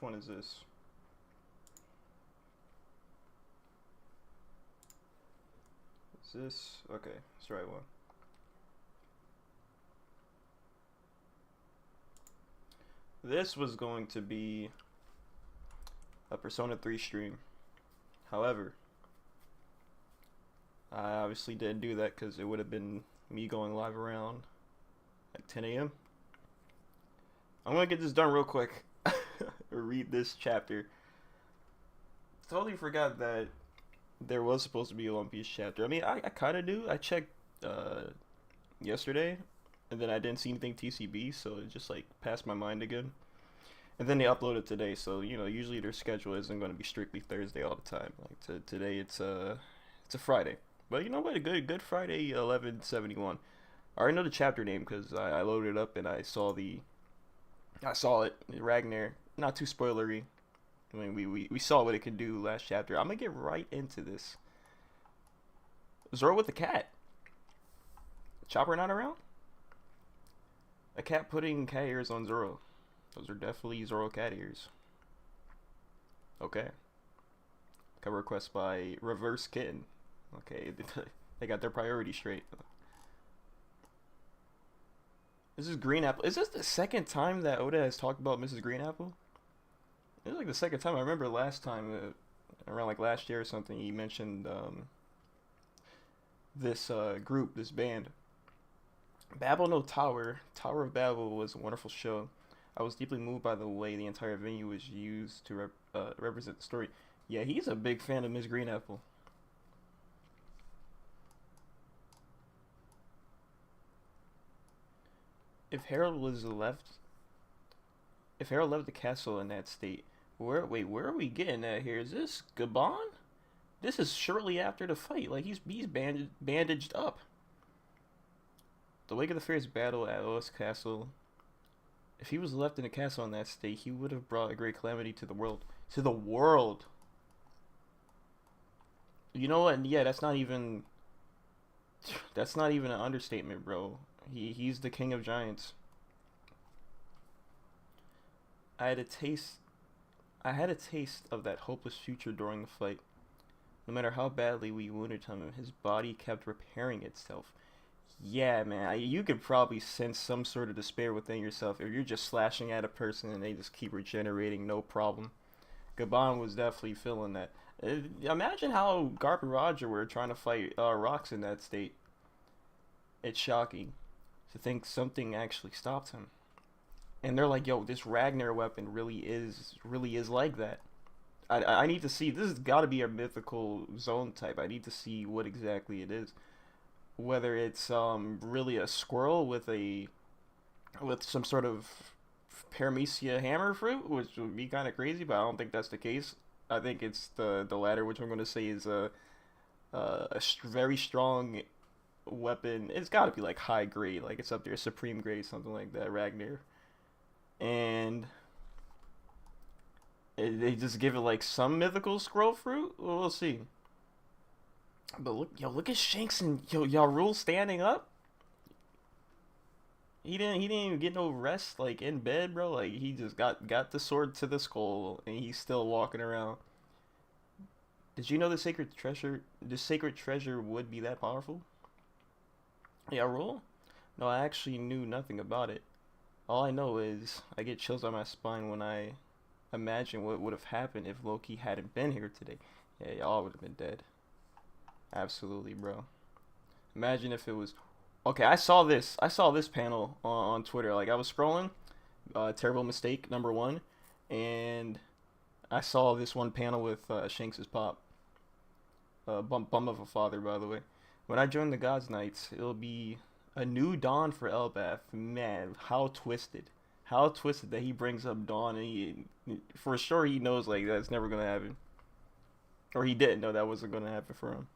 Which one is this? Is this? Okay, it's the right one. This was going to be a Persona 3 stream. However, I obviously didn't do that because it would have been me going live around like 10 a.m. I'm gonna get this done real quick. Read this chapter. Totally forgot that there was supposed to be a One Piece chapter. I mean, I kind of do. I checked yesterday, and then I didn't see anything TCB, so it just like passed my mind again. And then they uploaded today, so you know usually their schedule isn't going to be strictly Thursday all the time. Like today, it's a Friday. But you know what? A good Friday, 1171. I already know the chapter name because I loaded it up and I saw it. Ragnar. Not too spoilery. I mean, we saw what it could do last chapter. I'm gonna get right into this. Zoro with the cat. Chopper not around? A cat putting cat ears on Zoro. Those are definitely Zoro cat ears. Okay. Cover request by Reverse Kitten. Okay, they got their priorities straight. This is Green Apple. Is this the second time that Oda has talked about Mrs. Green Apple? It was like the second time. I remember last time, around like last year or something, he mentioned this group, this band. Babel No Tower. Tower of Babel was a wonderful show. I was deeply moved by the way the entire venue was used to represent the story. Yeah, he's a big fan of Miss Green Apple. If Harold was left, if Harold left the castle in that state, where are we getting at here? Is this Gabon? This is shortly after the fight. Like he's bandaged up. The wake of the fierce battle at Oa's castle. If he was left in the castle in that state, he would have brought a great calamity to the world. To the world. You know what? Yeah, that's not even an understatement, bro. He's the king of giants. I had a taste of that hopeless future during the fight. No matter how badly we wounded him, his body kept repairing itself. Yeah, man, you could probably sense some sort of despair within yourself if you're just slashing at a person and they just keep regenerating, no problem. Gabon was definitely feeling that. Imagine how Garp and Roger were trying to fight rocks in that state. It's shocking to think something actually stopped him. And they're like, yo, this Ragnar weapon really is like that. I need to see, this has got to be a mythical zone type. I need to see what exactly it is. Whether it's really a squirrel with some sort of paramecia hammer fruit, which would be kind of crazy, but I don't think that's the case. I think it's the latter, which I'm going to say is a very strong weapon. It's got to be like high grade, like it's up there, supreme grade, something like that. Ragnar, and they just give it like some mythical scroll fruit. Well, we'll see. But look at Shanks and y'all Rule standing up. He didn't even get no rest like in bed, bro. Like he just got the sword to the skull and he's still walking around. Did you know the sacred treasure would be that powerful? Yeah, Rule? No, I actually knew nothing about it. All I know is I get chills on my spine when I imagine what would have happened if Loki hadn't been here today. Yeah, y'all would have been dead. Absolutely, bro. Imagine if it was. Okay, I saw this panel on Twitter. Like I was scrolling, terrible mistake #1, and I saw this one panel with Shanks's pop. Bum of a father, by the way. When I join the Gods Knights, it'll be a new dawn for Elbath. Man, how twisted that he brings up Dawn, and he for sure he knows like that's never gonna happen, or he didn't know that wasn't gonna happen for him.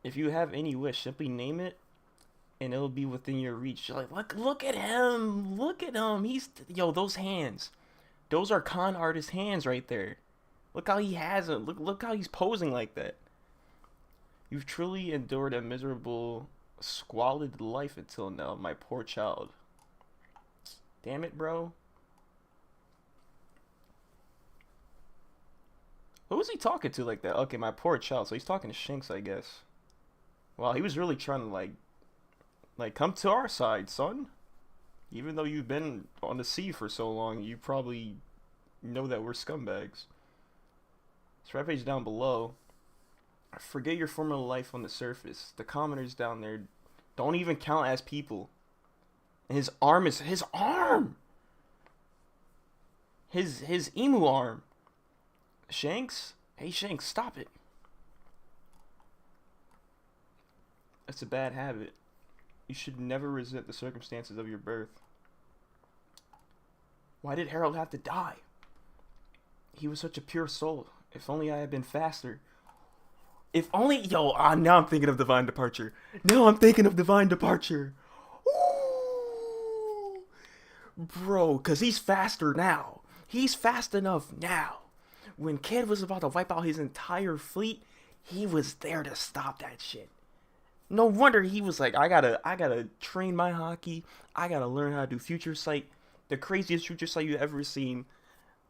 If you have any wish, simply name it, and it'll be within your reach. You're like, look at him, those hands, those are con artist hands right there. Look how he has them. Look how he's posing like that. You've truly endured a miserable, squalid life until now, my poor child. Damn it, bro. Who was he talking to like that? Okay, my poor child. So he's talking to Shanks, I guess. Wow, he was really trying to like come to our side, son. Even though you've been on the sea for so long, you probably know that we're scumbags. This page down below. Forget your former life on the surface. The commoners down there don't even count as people. And his arm is his arm. His emu arm. Shanks? Hey Shanks, stop it. That's a bad habit. You should never resent the circumstances of your birth. Why did Harold have to die? He was such a pure soul. If only I had been faster. If only, yo, now I'm thinking of Divine Departure. Now I'm thinking of Divine Departure. Ooh. Bro, because he's faster now. He's fast enough now. When Kid was about to wipe out his entire fleet, he was there to stop that shit. No wonder he was like, I gotta train my hockey. I gotta learn how to do future sight, the craziest future sight you've ever seen.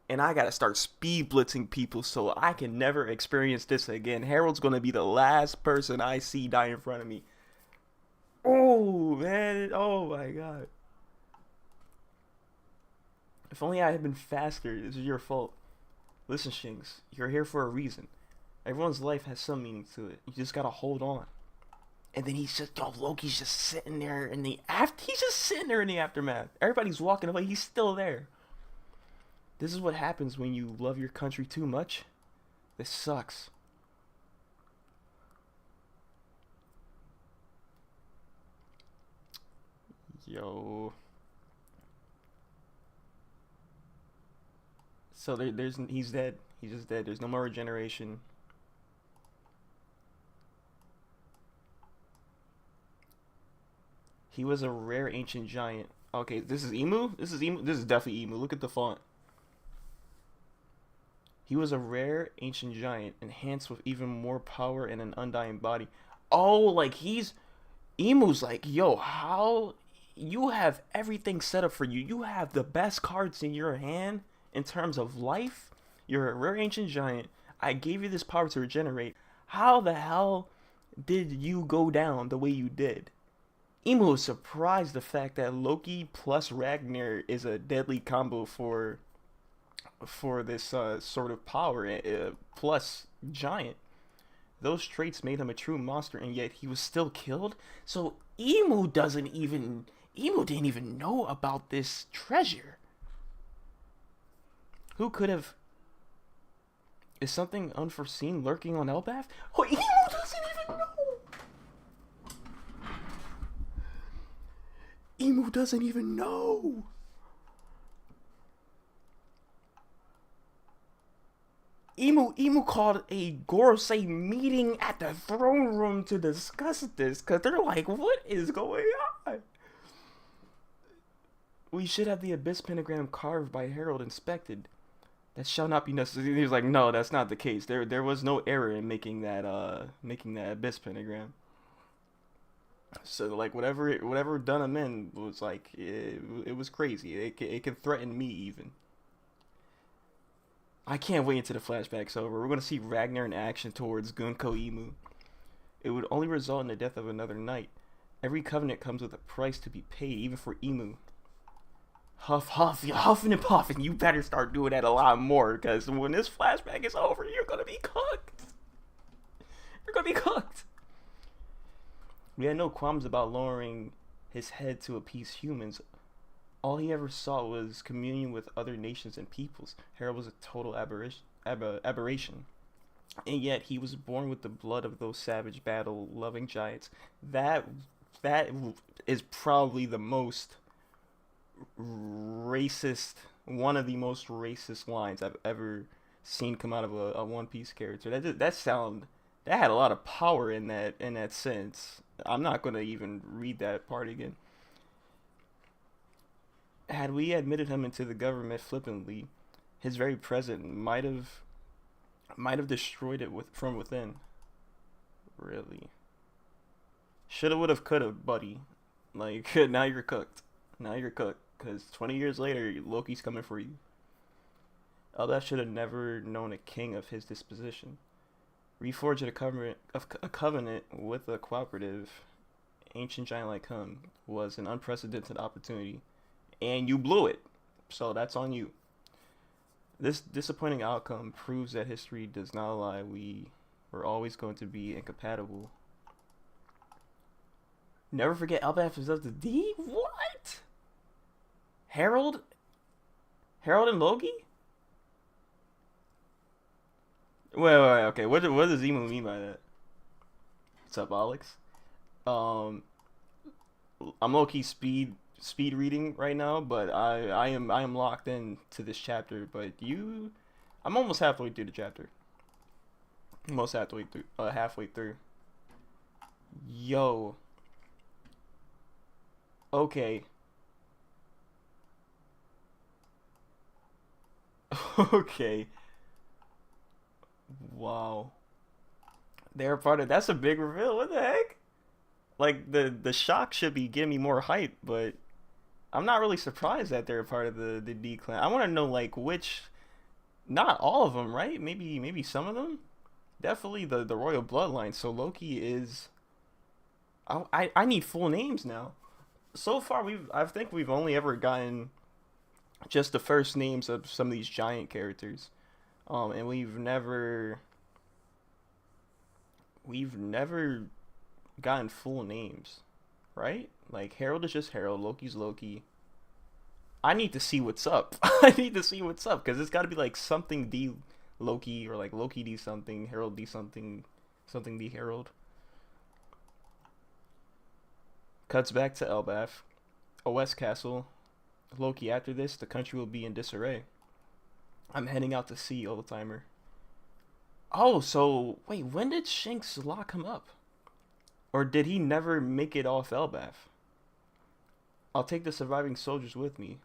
And I gotta start speed blitzing people so I can never experience this again. Harold's gonna be the last person I see die in front of me. Oh man, oh my god. If only I had been faster. This is your fault. Listen, Shanks, you're here for a reason. Everyone's life has some meaning to it. You just gotta hold on. And then he's just, yo, Loki's just sitting there in the he's just sitting there in the aftermath. Everybody's walking away. He's still there. This is what happens when you love your country too much. This sucks. Yo. So he's dead. He's just dead. There's no more regeneration. He was a rare ancient giant. Okay, this is Emu? This is Emu? This is definitely Emu. Look at the font. He was a rare ancient giant, enhanced with even more power and an undying body. Oh, like Emu's like, yo, how you have everything set up for you. You have the best cards in your hand in terms of life. You're a rare ancient giant. I gave you this power to regenerate. How the hell did you go down the way you did? Emu was surprised the fact that Loki plus Ragnar is a deadly combo for this sort of power plus giant. Those traits made him a true monster, and yet he was still killed. So Emu didn't even know about this treasure. Who could have? Is something unforeseen lurking on Elbath? Oh, Emu doesn't even know. Emu doesn't even know. Emu called a Gorosei meeting at the throne room to discuss this, because they're like, what is going on? We should have the abyss pentagram carved by Harold inspected. That shall not be necessary. He was like, no, that's not the case. There was no error in making that abyss pentagram. So like whatever done him in was like it was crazy. It can threaten me even. I can't wait until the flashback's over. We're gonna see Ragnar in action towards Gunko Emu. It would only result in the death of another knight. Every covenant comes with a price to be paid, even for Emu. You're huffing and puffing. You better start doing that a lot more, because when this flashback is over, you're gonna be cooked. You're gonna be cooked. We had no qualms about lowering his head to appease humans. All he ever saw was communion with other nations and peoples. Harold was a total aberration. And yet he was born with the blood of those savage, battle-loving giants. That is probably the most racist, one of the most racist lines I've ever seen come out of a One Piece character. That had a lot of power in that sense. I'm not gonna even read that part again. Had we admitted him into the government flippantly, his very presence might have destroyed it from within. Really. Shoulda, woulda, coulda, buddy. Like, now you're cooked. Now you're cooked. Because 20 years later, Loki's coming for you. Elbaf should have never known a king of his disposition. Reforged a covenant with a cooperative ancient giant like him was an unprecedented opportunity, and you blew it. So that's on you. This disappointing outcome proves that history does not lie. We were always going to be incompatible. Never forget Elbaf is up to D? What? Harold? Harold and Loki? Wait, okay. What does Emu mean by that? What's up, Alex? Um, I'm low key speed reading right now, but I am locked in to this chapter. But I'm almost halfway through the chapter. Almost halfway through. Yo, okay, okay, wow. They're part of. That's a big reveal. What the heck? Like the shock should be giving me more hype, but I'm not really surprised that they're a part of the D clan. I want to know like which, not all of them, right? Maybe some of them. Definitely the royal bloodline. So Loki is. I need full names now. So far I think we've only ever gotten just the first names of some of these giant characters. And we've never gotten full names, right? Like Harold is just Harold, Loki's Loki. I need to see what's up. I need to see what's up because it's got to be like something D Loki or like Loki D something, Harold D something, something D Harold. Cuts back to Elbaf, a West Castle. Loki, after this, the country will be in disarray. I'm heading out to sea, old timer. Oh, so wait, when did Shanks lock him up? Or did he never make it off Elbaf? I'll take the surviving soldiers with me.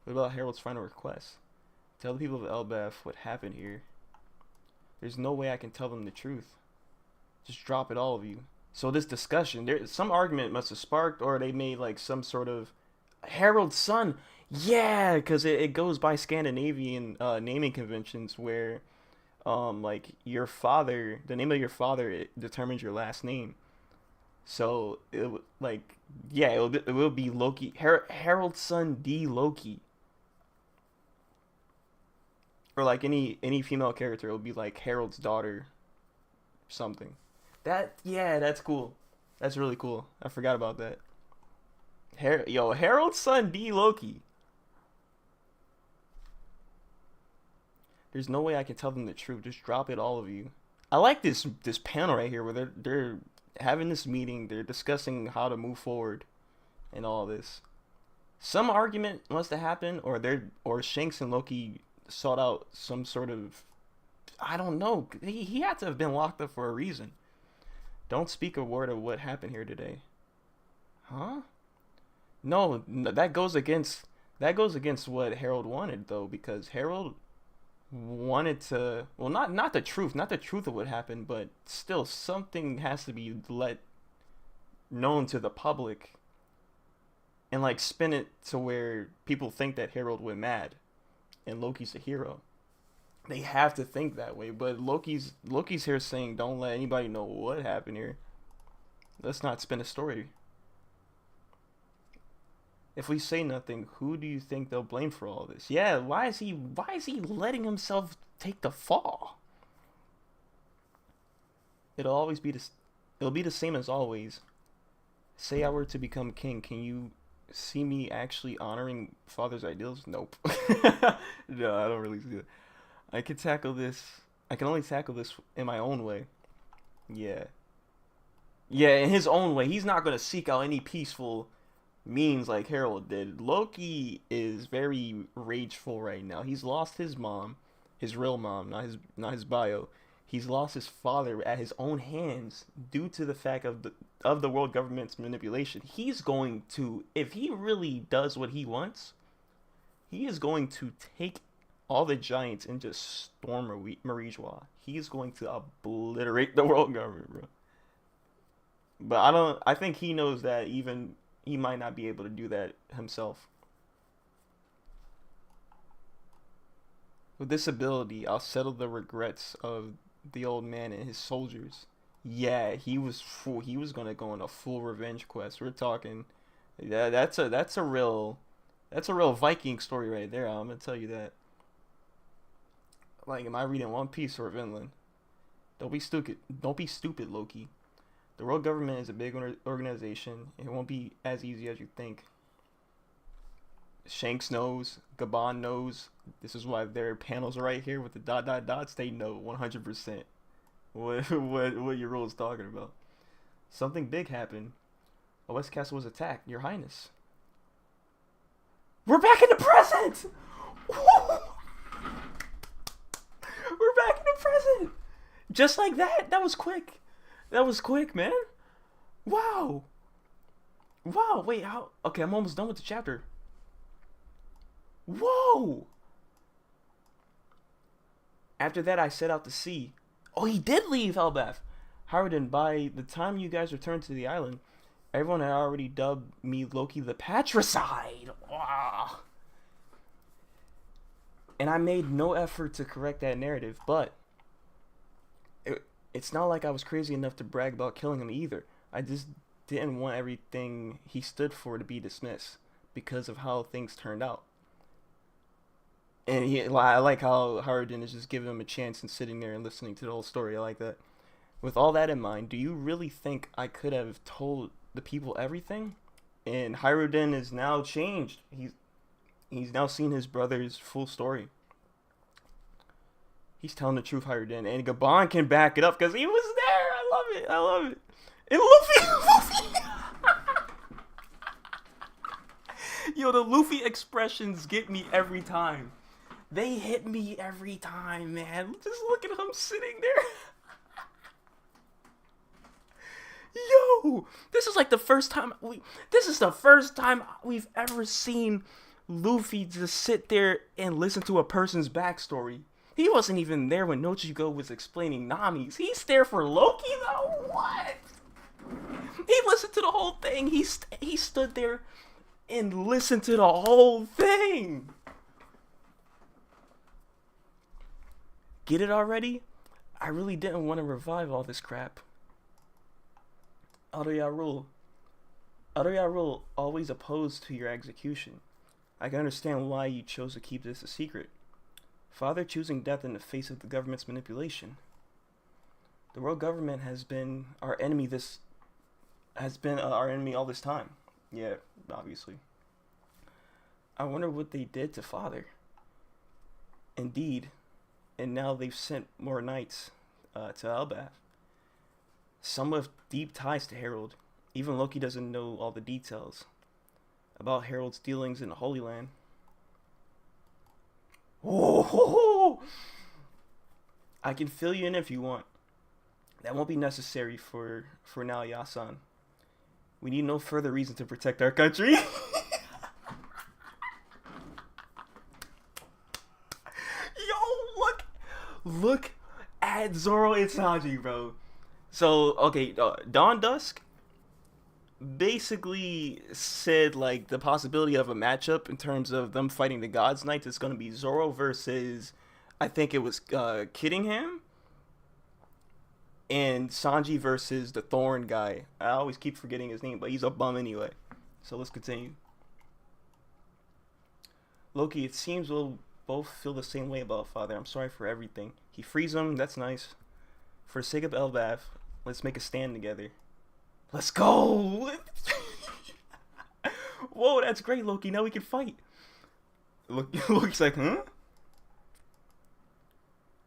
What about Harold's final request? Tell the people of Elbaf what happened here. There's no way I can tell them the truth. Just drop it, all of you. So this discussion, some argument must have sparked, or they made like some sort of Harold's son. Yeah, because it goes by Scandinavian naming conventions where like your father, the name of your father, it determines your last name. So like yeah, it will be Loki, Harold's son D Loki, or like any female character, it would be like Harold's daughter something. That yeah, that's cool. That's really cool. I forgot about that. Harold's son D Loki. There's no way I can tell them the truth. Just drop it, all of you. I like this panel right here where they're having this meeting. They're discussing how to move forward and all this. Some argument must have happened, or Shanks and Loki sought out some sort of, I don't know. He had to have been locked up for a reason. Don't speak a word of what happened here today. Huh? No, that goes against what Harold wanted though, because Harold wanted to, well, not the truth of what happened, but still something has to be let known to the public and like spin it to where people think that Harold went mad and Loki's the hero. They have to think that way, but Loki's here saying don't let anybody know what happened here. Let's not spin a story. If we say nothing, who do you think they'll blame for all this? Yeah, why is he letting himself take the fall? It'll always be this it'll be the same as always. Say I were to become king, can you see me actually honoring father's ideals? Nope. No, I don't really see it. I can tackle this. I can only tackle this in my own way. Yeah. Yeah, in his own way. He's not gonna seek out any peaceful means like Harold did. Loki is very rageful right now. He's lost his mom, his real mom, not his bio. He's lost his father at his own hands due to the fact of the world government's manipulation. He's going to, if he really does what he wants, he is going to take all the giants and just storm Marijois. He's going to obliterate the world government, bro. But I don't. I think he knows that even he might not be able to do that himself. With this ability, I'll settle the regrets of the old man and his soldiers. Yeah, he was gonna go on a full revenge quest. We're talking. Yeah, that's a real Viking story right there. I'm gonna tell you that. Like, am I reading One Piece or Vinland? Don't be stupid. Don't be stupid, Loki. The world government is a big organization. It won't be as easy as you think. Shanks knows. Gabon knows. This is why their panels are right here with the dot dot dots. They know 100% what your rule is talking about. Something big happened. A West Castle was attacked, Your Highness. We're back in the present. We're back in the present. Just like that. That was quick. That was quick, man. Wow. Wow. Wait. How? Okay, I'm almost done with the chapter. Whoa! After that, I set out to sea. Oh, he did leave Helbath. Howard, by the time you guys returned to the island, everyone had already dubbed me Loki the Patricide. Wow. And I made no effort to correct that narrative, but it's not like I was crazy enough to brag about killing him either. I just didn't want everything he stood for to be dismissed because of how things turned out. And I like how Howard is just giving him a chance and sitting there and listening to the whole story. I like that. With all that in mind, do you really think I could have told the people everything? And Hyrodin is now changed. He's now seen his brother's full story. He's telling the truth, Hyrodin, and Gabon can back it up because he was there. I love it. I love it. And Luffy. Yo, the Luffy expressions get me every time. They hit me every time, man. Just look at him sitting there. Yo, this is like the first time we've ever seen Luffy just sit there and listen to a person's backstory. He wasn't even there when Nochigo was explaining Nami's. He's there for Loki though. What? He listened to the whole thing. He stood there and listened to the whole thing. Get it already? I really didn't want to revive all this crap. Rule always opposed to your execution. I can understand why you chose to keep this a secret. Father choosing death in the face of the government's manipulation. The world government has been our enemy all this time. Yeah, obviously. I wonder what they did to Father. Indeed. And now they've sent more knights to Elbaf. Some with deep ties to Harold. Even Loki doesn't know all the details about Harold's dealings in the Holy Land. Whoa! I can fill you in if you want. That won't be necessary for now, Yasan. We need no further reason to protect our country. Look at Zoro and Sanji, bro. So, okay, Dawn Dusk basically said, like, the possibility of a matchup in terms of them fighting the Gods Knights is going to be Zoro versus, I think it was Kittingham, and Sanji versus the Thorn guy. I always keep forgetting his name, but he's a bum anyway. So let's continue. Loki, it seems we'll both feel the same way about Father. I'm sorry for everything. He frees him, that's nice. For the sake of Elbaf, let's make a stand together. Let's go! Whoa, that's great, Loki. Now we can fight. Loki's like, huh?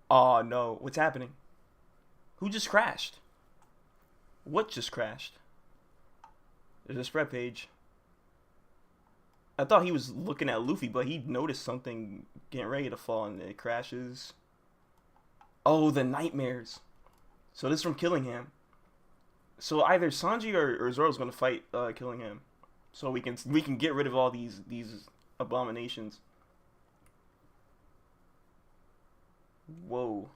Oh no, what's happening? Who just crashed? What just crashed? There's a spread page. I thought he was looking at Luffy, but he noticed something getting ready to fall and it crashes. Oh, the nightmares. So this is from Killingham. So either Sanji or Zoro's gonna fight Killingham. So we can get rid of all these abominations. Whoa.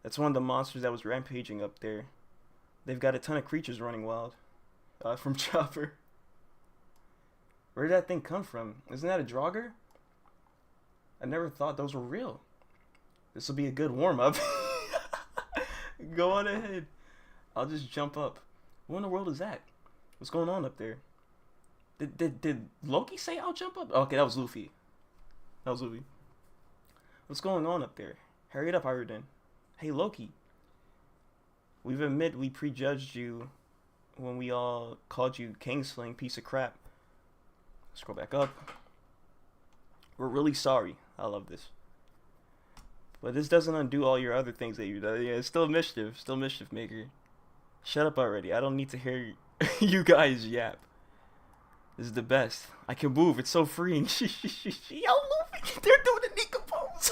That's one of the monsters that was rampaging up there. They've got a ton of creatures running wild. From Chopper. Where did that thing come from? Isn't that a Draugr? I never thought those were real. This will be a good warm up. Go on ahead. I'll just jump up. What in the world is that? What's going on up there? Did Loki say I'll jump up? Okay, that was Luffy. That was Luffy. What's going on up there? Hurry it up, Iron. Hey, Loki. We've admit we prejudged you when we all called you Kingsling piece of crap. Scroll back up. We're really sorry. I love this. But this doesn't undo all your other things that you've done. Yeah, it's still mischief. Still mischief maker. Shut up already. I don't need to hear you guys yap. This is the best. I can move. It's so freeing. Yo, Luffy, they're doing the Nika pose.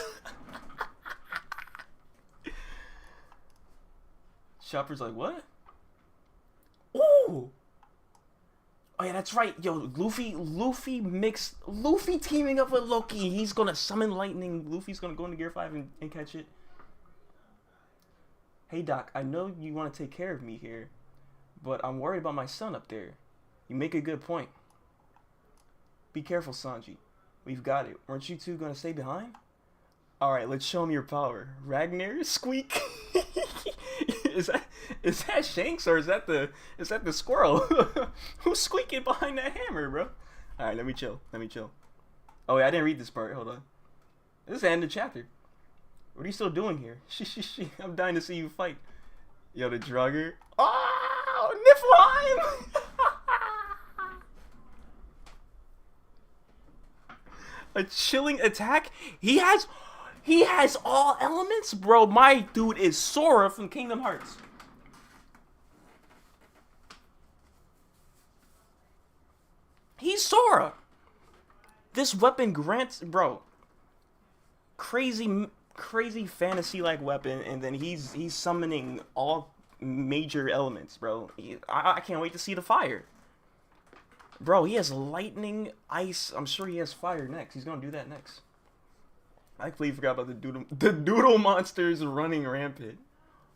Chopper's like, what? Ooh. Oh yeah, that's right. Yo, Luffy teaming up with Loki. He's gonna summon lightning. Luffy's gonna go into Gear 5 and catch it. Hey Doc, I know you want to take care of me here, but I'm worried about my son up there. You make a good point. Be careful, Sanji. We've got it. Weren't you two gonna stay behind? Alright, let's show him your power. Ragnar, squeak. Is that Shanks or is that the squirrel? Who's squeaking behind that hammer, bro? Alright, let me chill. Oh yeah, I didn't read this part. Hold on. This is the end of the chapter. What are you still doing here? I'm dying to see you fight. Yo, the Drugger. Oh, Niflheim! A chilling attack? He has all elements? Bro, my dude is Sora from Kingdom Hearts. He's Sora. This weapon grants, bro, crazy fantasy-like weapon, and then he's summoning all major elements, bro. I can't wait to see the fire. Bro, he has lightning, ice. I'm sure he has fire next. He's gonna do that next. I completely forgot about the doodle monsters running rampant.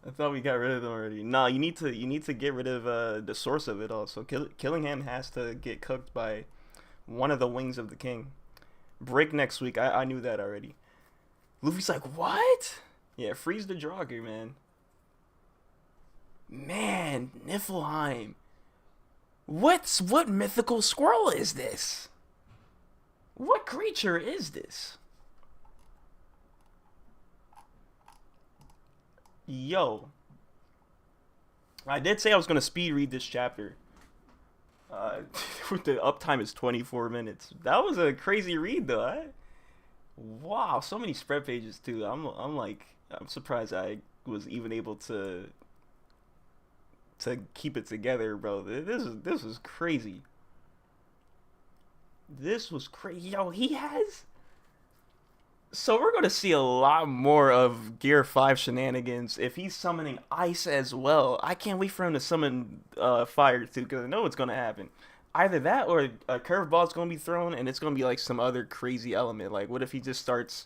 I thought we got rid of them already. Nah, you need to get rid of the source of it all. So killing him has to get cooked by one of the wings of the king. Break next week. I knew that already. Luffy's like, what? Yeah, freeze the Draugr, man. Man, Niflheim. What mythical squirrel is this? What creature is this? Yo. I did say I was going to speed read this chapter. The uptime is 24 minutes. That was a crazy read, though. Wow, so many spread pages, too. I'm surprised I was even able to keep it together, bro. This was crazy. This was crazy. Yo, he has... So we're going to see a lot more of Gear 5 shenanigans if he's summoning ice as well. I can't wait for him to summon fire too, because I know what's going to happen. Either that or a curveball's going to be thrown and it's going to be like some other crazy element. Like, what if he just starts...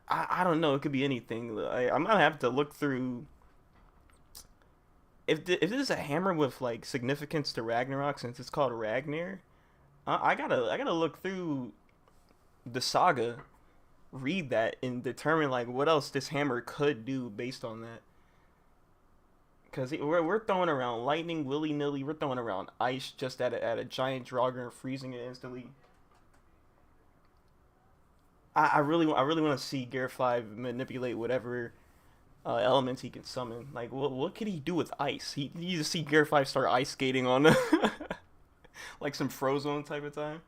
I don't know. It could be anything. I'm going to have to look through... If this is a hammer with like significance to Ragnarok, since it's called Ragnar, I gotta look through the saga, read that, and determine like what else this hammer could do based on that. Cause we're throwing around lightning willy nilly, we're throwing around ice just at a giant Draugr and freezing it instantly. I really want to see Gear 5 manipulate whatever elements he can summon. Like, what could he do with ice? You just see Gear 5 start ice skating on like some Frozone type of time.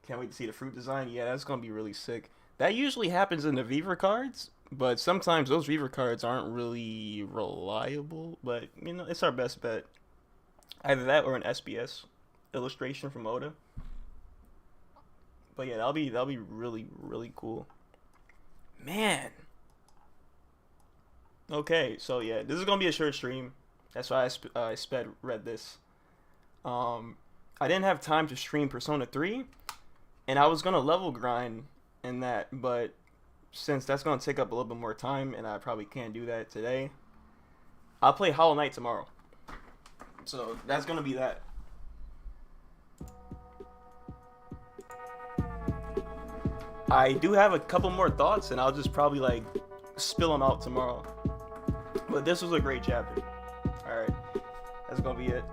Can't wait to see the fruit design. Yeah, that's gonna be really sick. That usually happens in the Viver cards, but sometimes those Viver cards aren't really reliable. But you know, it's our best bet. Either that or an SBS illustration from Oda. But yeah, that'll be really, really cool. Man. Okay, so yeah, this is gonna be a short stream. That's why I read this. I didn't have time to stream Persona 3, and I was gonna level grind in that, but since that's gonna take up a little bit more time, and I probably can't do that today, I'll play Hollow Knight tomorrow. So that's gonna be that. I do have a couple more thoughts, and I'll just probably like spill them out tomorrow. But this was a great chapter. All right, that's gonna be it.